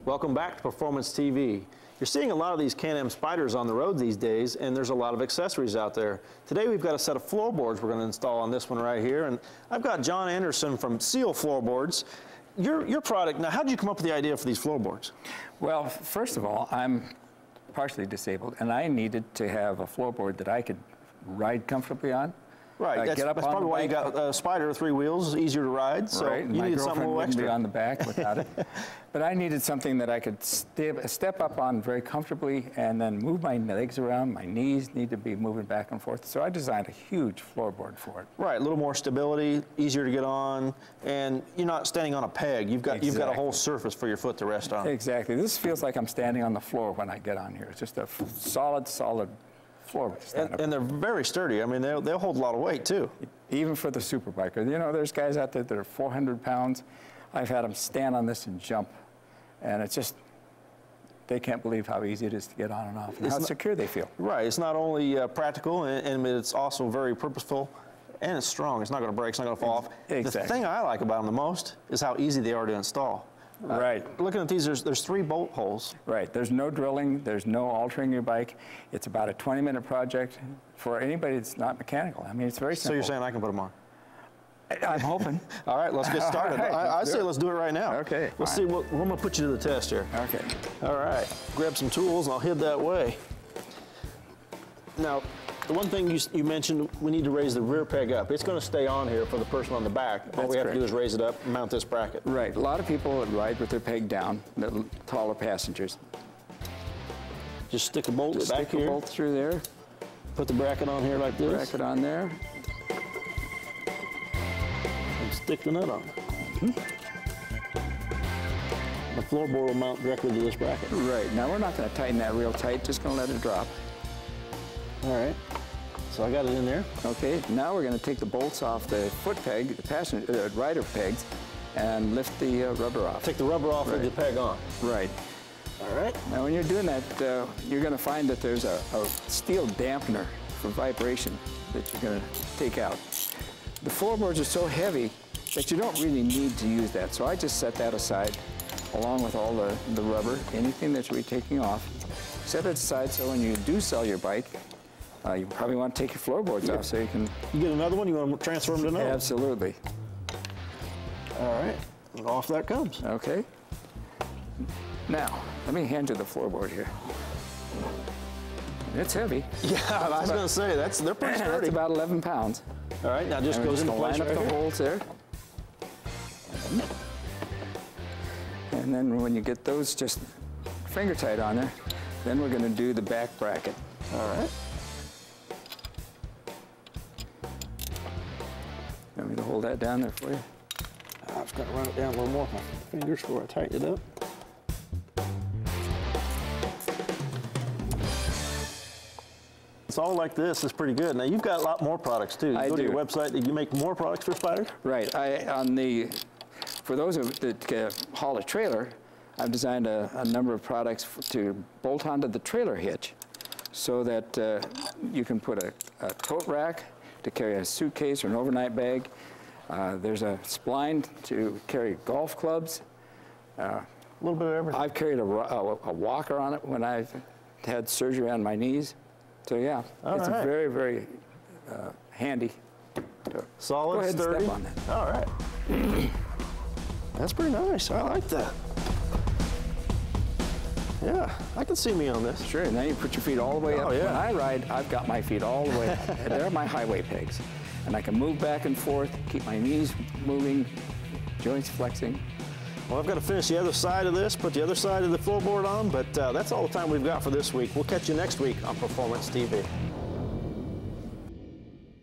Welcome back to Performance TV. You're seeing a lot of these Can-Am Spyders on the road these days, and there's a lot of accessories out there. Today we've got a set of floorboards we're going to install on this one right here, and I've got John Anderson from Seal Floorboards. Your product, now how did you come up with the idea for these floorboards? Well, first of all, I'm partially disabled, and I needed to have a floorboard that I could ride comfortably on. Right, that's probably why you got a Spider, 3 wheels, easier to ride, so right. you needed something a little extra. Be on the back without it. But I needed something that I could step up on very comfortably and then move my legs around. My knees need to be moving back and forth. So I designed a huge floorboard for it. Right, a little more stability, easier to get on, and you're not standing on a peg. You've got a whole surface for your foot to rest on. Exactly. This feels like I'm standing on the floor when I get on here. It's just a solid floor. And they're very sturdy. I mean, they'll hold a lot of weight, too. Even for the super biker. You know, there's guys out there that are 400 pounds. I've had them stand on this and jump. And it's just, they can't believe how easy it is to get on and off and how secure they feel. Right. It's not only practical, and it's also very purposeful, and it's strong. It's not going to break. It's not going to fall off. Exactly. The thing I like about them the most is how easy they are to install. Right. Looking at these, there's 3 bolt holes. Right. There's no drilling. There's no altering your bike. It's about a 20-minute project for anybody that's not mechanical. I mean, it's very simple. So you're saying I can put them on? I'm hoping. All right, let's get started. Right, I say let's do it right now. Okay. Let's see. I'm going to put you to the test here. Okay. All right. Grab some tools, and I'll head that way. Now, the one thing you mentioned, we need to raise the rear peg up. It's going to stay on here for the person on the back. All we have to do is raise it up and mount this bracket. Right. A lot of people would ride with their peg down, the taller passengers. Just stick a bolt back here. Stick a bolt through there. Put the bracket on here like this. Bracket on there. And stick the nut on. The floorboard will mount directly to this bracket. Right. Now we're not going to tighten that real tight. Just going to let it drop. All right. So I got it in there. Okay. Now we're going to take the bolts off the foot peg, the passenger rider pegs, and lift the rubber off. Take the rubber off with the peg on. Right. All right. Now when you're doing that, you're going to find that there's a steel dampener for vibration that you're going to take out. The floorboards are so heavy that you don't really need to use that. So I just set that aside along with all the rubber, anything that you're taking off. Set it aside so when you do sell your bike, you probably want to take your floorboards off so you can... You get another one, you want to transfer them to another? Absolutely. All right, and off that comes. Okay. Now, let me hand you the floorboard here. It's heavy. Yeah, I was going to say, they're pretty sturdy. It's about 11 pounds. All right, now just goes into place line up the holes there. And then when you get those just finger tight on there, then we're going to do the back bracket. All right. Want me to hold that down there for you? I was going to run it down a little more with my fingers before I tighten it up. It's all like this is pretty good. Now you've got a lot more products too. I go do. to your website. Did you make more products for Spyders? Right. For those that haul a trailer, I've designed a number of products to bolt onto the trailer hitch, so that you can put a tote rack to carry a suitcase or an overnight bag. There's a spline to carry golf clubs. A little bit of everything. I've carried a walker on it when I've had surgery on my knees. So yeah, it's very, very handy. Solid, go ahead sturdy. And step on that. All right. That's pretty nice. I like that. Yeah, I can see me on this. Sure, now you put your feet all the way up. Yeah. When I ride, I've got my feet all the way up. They're my highway pegs. And I can move back and forth, keep my knees moving, joints flexing. Well, I've got to finish the other side of this, put the other side of the floorboard on, but that's all the time we've got for this week. We'll catch you next week on Performance TV.